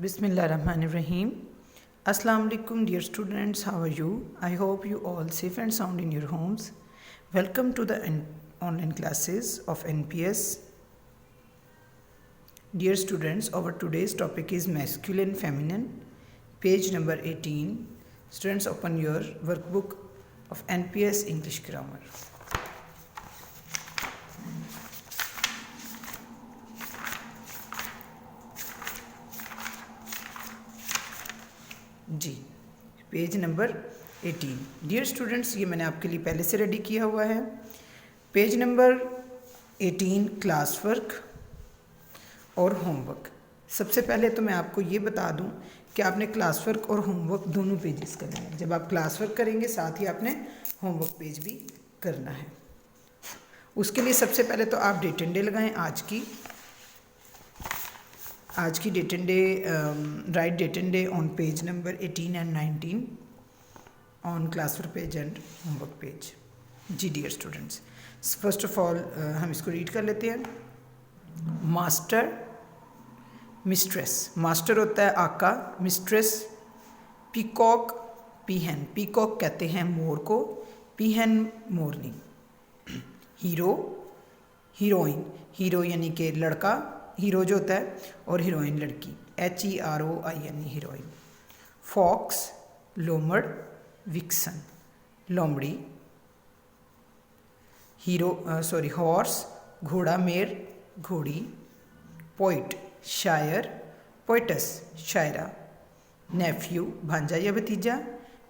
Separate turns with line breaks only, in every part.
Bismillahirrahmanirrahim. Assalamu alaikum dear students, how are you? I hope you all safe and sound in your homes. Welcome to the online classes of NPS. Dear students, our today's topic is masculine feminine, page number 18. Students, open your workbook of NPS English Grammar. जी, page number 18। Dear students, ये मैंने आपके लिए पहले से ready किया हुआ है। पेज नंबर 18 क्लास वर्क और होमवर्क। सबसे पहले तो मैं आपको ये बता दूं कि आपने क्लास वर्क और होमवर्क दोनों पेजेस करने हैं। जब आप क्लास वर्क करेंगे साथ ही आपने होमवर्क पेज भी करना है। उसके लिए सबसे पहले तो आप डेट एंड डे लगाएं आज की date and day, write date and day on page number 18 and 19 on class work page and homework page. जी dear students, first of all हम इसको रीड कर लेते हैं। Master, mistress. मास्टर होता है आका, मिस्ट्रेस पीकॉक, पीहन। पीकॉक कहते हैं मोर को, पीहन मोरनी। Hero, heroine. हीरो यानी कि लड़का, हीरो जो होता है, और हीरोइन लड़की, HEROIN हीरोइन। फॉक्स, लोमड़, विक्सन लोमड़ी। हॉर्स घोड़ा, मेर घोड़ी। पोइट शायर, पोइटस शायरा। नेफ्यू भांजा या भतीजा,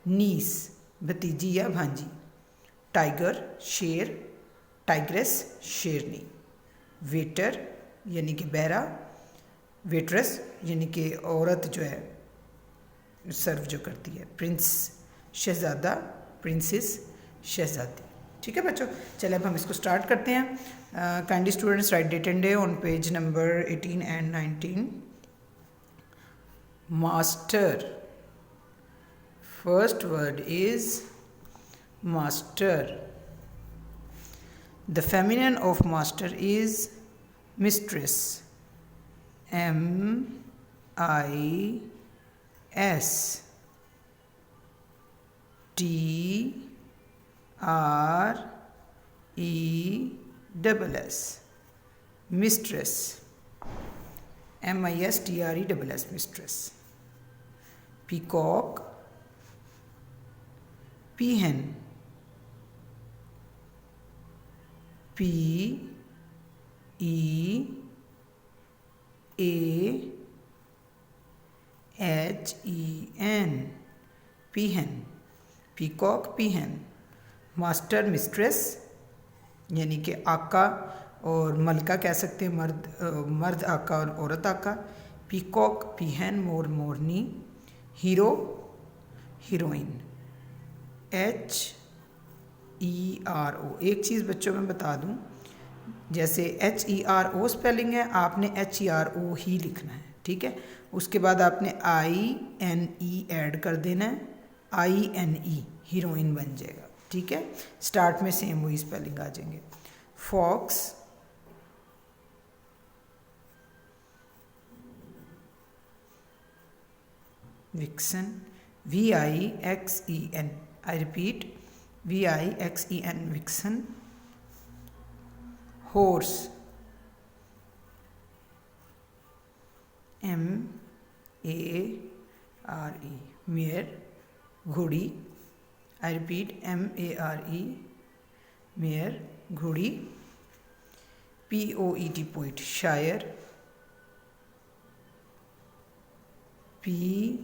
नीस भतीजी या भांजी। टाइगर शेर, टाइग्रेस शेरनी। वेटर यानी कि बहरा, वेट्रेस यानी कि औरत जो है सर्व जो करती है। प्रिंस शहज़ादा, प्रिंसेस शहज़ादी। ठीक है बच्चों, चलिए अब हम इसको स्टार्ट करते हैं। Kindly students write date and day on page number 18 and 19। Master, first word is master. The feminine of master is mistress, MIS TRESS, mistress, MISTRESS, mistress। peacock, peahen, PEAHEN, peahen. Peacock, peahen. Master, mistress यानी कि आका और मलका कह सकते हैं, मर्द आका और औरत आका। पीकॉक, पीहन, मोर मोरनी। Hero, heroine, HERO। एक चीज़ बच्चों में बता दूं, जैसे HERO स्पेलिंग है, आपने HERO ही लिखना है, ठीक है। उसके बाद आपने INE ऐड कर देना है, INE हीरोइन बन जाएगा, ठीक है। स्टार्ट में सेम वही स्पेलिंग आ जाएंगे। Fox, vixen, VIXEN, I repeat VIXEN, vixen. Horse, MARE, mare घोड़ी, आई रिपीट MARE, मेयर घोड़ी। POET, पोइट शायर। POET।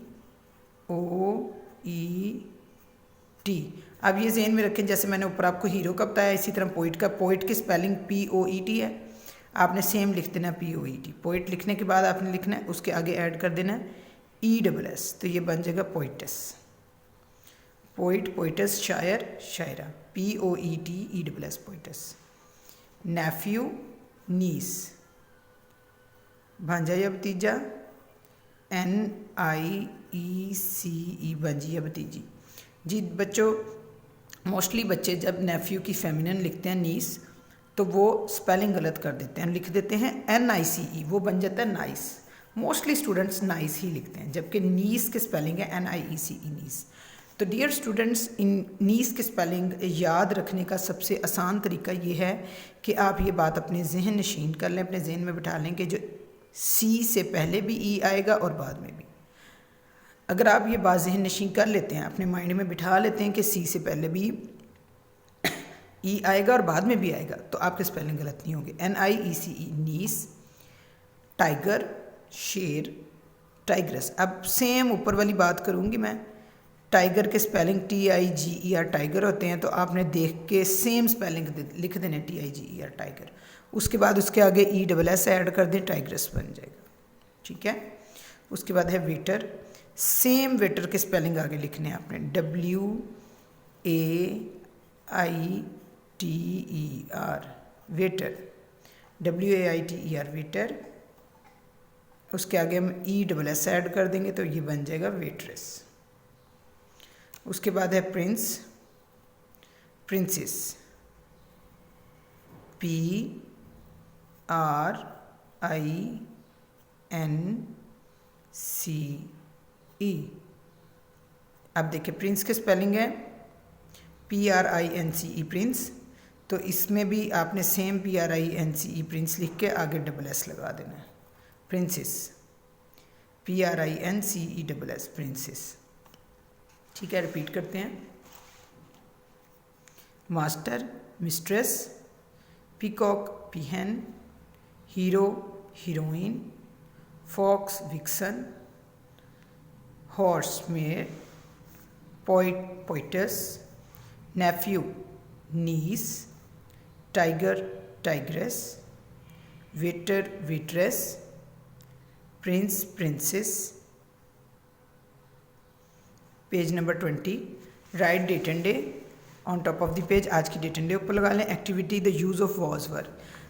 अब ये ज़हन में रखें, जैसे मैंने ऊपर आपको हीरो का बताया, इसी तरह पोइट की स्पेलिंग POET है। आपने सेम लिख देना POET। पोइट लिखने के बाद आपने लिखना है, उसके आगे ऐड कर देना ESS, तो ये बन जाएगा पोइटस। पोइट, पोइटस, शायर, शायरा। POETESS, poetess. नेफ्यू, नीस भांजा या भतीजा। NIECE भांजी या भतीजी। जी बच्चों, मोस्टली बच्चे जब नेफ्यू की फेमिनिन लिखते हैं नीस, तो वो स्पेलिंग गलत कर देते हैं, लिख देते हैं NICE, वो बन जाता है nice. Mostly students nice he लिखते हैं, जबकि नीस के स्पेलिंग है NIECE नीस। तो डियर स्टूडेंट्स, इन नीस के स्पेलिंग याद रखने का सबसे आसान तरीका ये है कि आप ये बात अपने जहन नशीन कर लें, अपने जहन में बिठा लें कि जो सी से पहले भी ई आएगा और बाद में भी। अगर आप ये बात जहन नशीन कर लेते हैं, अपने माइंड में बिठा लेते हैं कि सी से पहले भी ई आएगा और बाद में भी आएगा, तो आपके स्पेलिंग गलत नहीं होंगे। NIECE नीस, टाइगर, शेर, टाइग्रस। अब सेम ऊपर वाली बात करूँगी मैं। टाइगर के स्पेलिंग TIGER टाइगर होते हैं, तो आपने देख के सेम स्पेलिंग लिख देने TIGER टाइगर। उसके बाद उसके आगे ESS ऐड कर दें, टाइग्रस बन जाएगा। ठीक है। उसके बाद है वेटर। सेम वेटर के स्पेलिंग आगे लिखने हैं आपने, WAITER वेटर, WAITER वेटर। उसके आगे हम ESS ऐड कर देंगे तो ये बन जाएगा वेट्रेस। उसके बाद है प्रिंस, प्रिंसेस, PRINCE। अब देखिए प्रिंस के स्पेलिंग है PRINCE प्रिंस, तो इसमें भी आपने सेम PRINCE प्रिंस लिख के आगे SS लगा देना है, प्रिंसेस, PRINCESS प्रिंसेस। ठीक है, रिपीट करते हैं। Master, mistress, peacock, peahen, hero, heroine, fox, vixen, horse, mare, poet, poetess, nephew, niece, tiger, tigress, waiter, waitress, prince, princess. Page number 20, write date and day on top of the page. आज की date and day ऊपर लगा लें। Activity, the use of was were.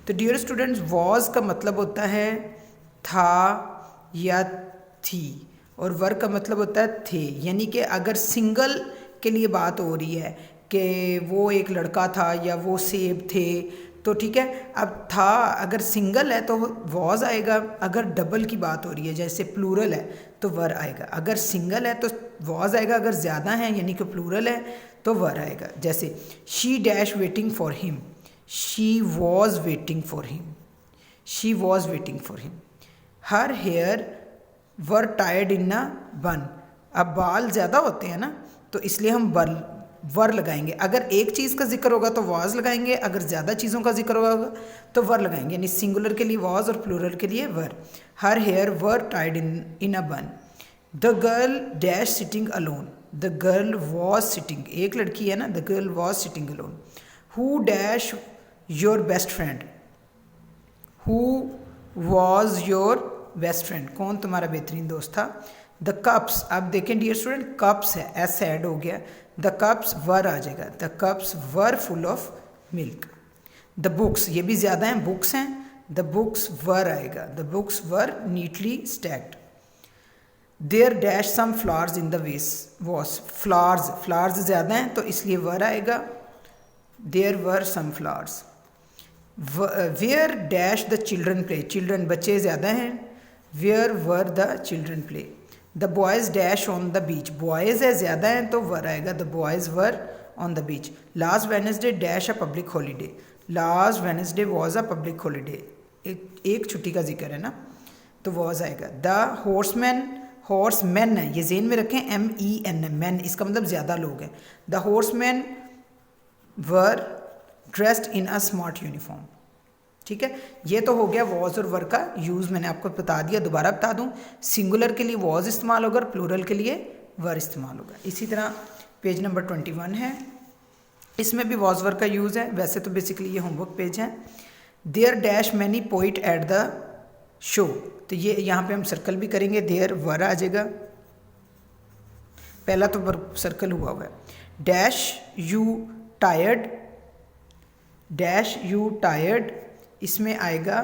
तो dear students, was का मतलब होता है था या थी, और वर का मतलब होता है थे। यानी कि अगर सिंगल के लिए बात हो रही है कि वो एक लड़का था या वो सेब थे, तो ठीक है। अब था अगर सिंगल है तो वॉज आएगा, अगर डबल की बात हो रही है जैसे प्लूरल है तो वर आएगा। अगर सिंगल है तो वॉज आएगा, अगर ज़्यादा है यानी कि प्लूरल है तो वर आएगा। जैसे she dash waiting for him, she was waiting for him, she was waiting for him. Her hair were टायर्ड इन अ बन। अब बाल ज़्यादा होते हैं ना, तो इसलिए हम वर लगाएंगे। अगर एक चीज़ का जिक्र होगा तो वॉज लगाएंगे, अगर ज़्यादा चीज़ों का जिक्र होगा तो वर लगाएंगे। यानी सिंगुलर के लिए वॉज और प्लूरल के लिए वर। हर hair were tied in a बन। The girl dash sitting alone, the girl was sitting, एक लड़की है ना, the girl was sitting alone. Who dash your best friend, who was your best friend, कौन तुम्हारा बेहतरीन दोस्त था। द कप्स, अब देखें डियर स्टूडेंट, कप्स है, एस ऐड हो गया, द कप्स वर आ जाएगा, the cups were full of milk. The books, ये भी ज़्यादा हैं, बुक्स हैं, द बुक्स वर आएगा, the books were neatly stacked. There dash some flowers in the vase, flowers, flowers ज़्यादा हैं तो इसलिए वर आएगा, there were some flowers. Where dash the children play, children बच्चे ज़्यादा हैं, where were the children play. The boys dash on the beach, boys है ज़्यादा हैं तो वर आएगा, the boys were on the beach. Last Wednesday dash a public holiday, last Wednesday was a public holiday, एक छुट्टी का जिक्र है ना तो वॉज आएगा। द हॉर्समैन, हॉर्स मैन है, ये जेन में रखें, MEN मैन, इसका मतलब ज़्यादा लोग हैं। The horseman were dressed in a smart uniform. ठीक है, ये तो हो गया वॉज और वर का यूज़, मैंने आपको बता दिया। दोबारा बता दूं, सिंगुलर के लिए वॉज इस्तेमाल होगा और प्लूरल के लिए वर इस्तेमाल होगा। इसी तरह पेज नंबर 21 है, इसमें भी वॉज वर का यूज़ है। वैसे तो बेसिकली ये होमवर्क पेज है। There dash many poet at the show, तो ये यहाँ पे हम सर्कल भी करेंगे, देयर वर आ जाएगा, पहला तो सर्कल हुआ है। Dash you tired, dash you tired, इसमें आएगा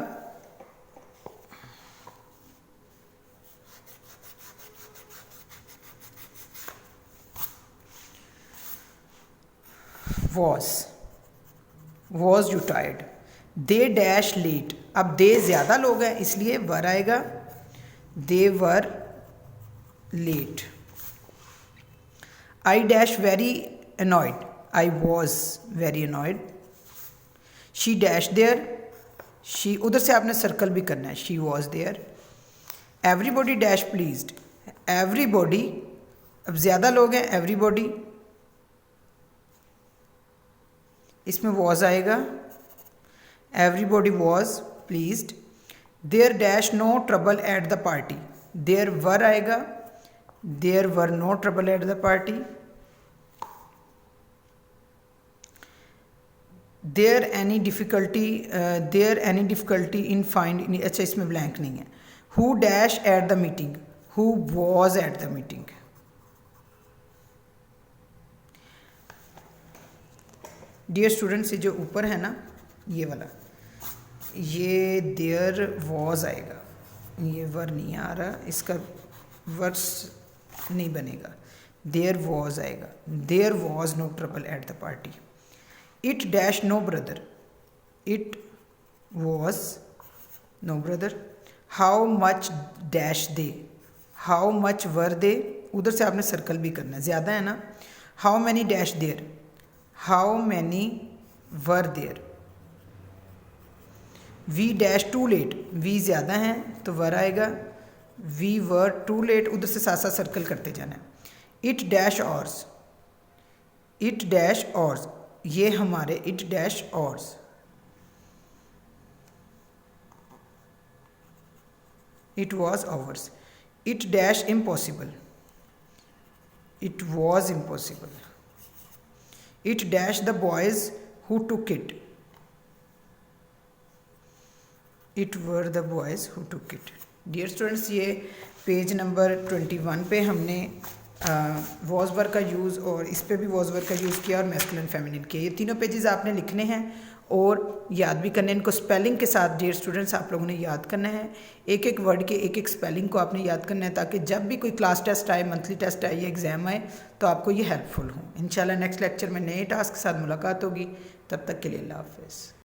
was you tired. They dash late, अब दे ज़्यादा लोग हैं इसलिए वर आएगा, they were late. I dash very annoyed. I was very annoyed. She dash there. She, उधर से आपने सर्कल भी करना है. She was there. Everybody dash pleased. Everybody, अब ज़्यादा लोग हैं. Everybody, इसमें was आएगा. Everybody was pleased. There dash no trouble at the party. There were आएगा. There were no trouble at the party. There any difficulty in find. अच्छा, इसमें blank नहीं है. Who dash at the meeting. Who was at the meeting. Dear students, ये जो ऊपर है ना, ये वाला, ये there was आएगा. ये वर नहीं आ रहा, इसका वर्स नहीं बनेगा. There was आएगा. There was no trouble at the party. It dash no brother. It was no brother. How much dash they. How much were they. उधर से आपने सर्कल भी करना है, ज़्यादा है ना. How many dash there. How many were there. We dash too late. We ज़्यादा हैं तो वर आएगा. We were too late, उधर से साथ साथ सर्कल करते जाना है. It dash ours. It dash ours, ये हमारे it dash ours. It was ours. It dash impossible. It was impossible. It dash the boys who took it. It were the boys who took it. Dear students, ये page number 21 पे हमने was verb का use और इस पे भी was verb का use किया और मैस्कुलिन फेमिनिन किया. ये तीनों पेजेस आपने लिखने हैं और याद भी करने हैं. इनको स्पेलिंग के साथ डियर स्टूडेंट्स आप लोगों ने याद करना है. एक एक वर्ड के एक एक स्पेलिंग को आपने याद करना है ताकि जब भी कोई क्लास टेस्ट आए, मंथली टेस्ट आए या एग्ज़ाम आए तो आपको ये हेल्पफुल हो. इंशाल्लाह नेक्स्ट लेक्चर में नए टास्क के साथ मुलाकात होगी. तब तक के लिए अल्लाह हाफ़िज़.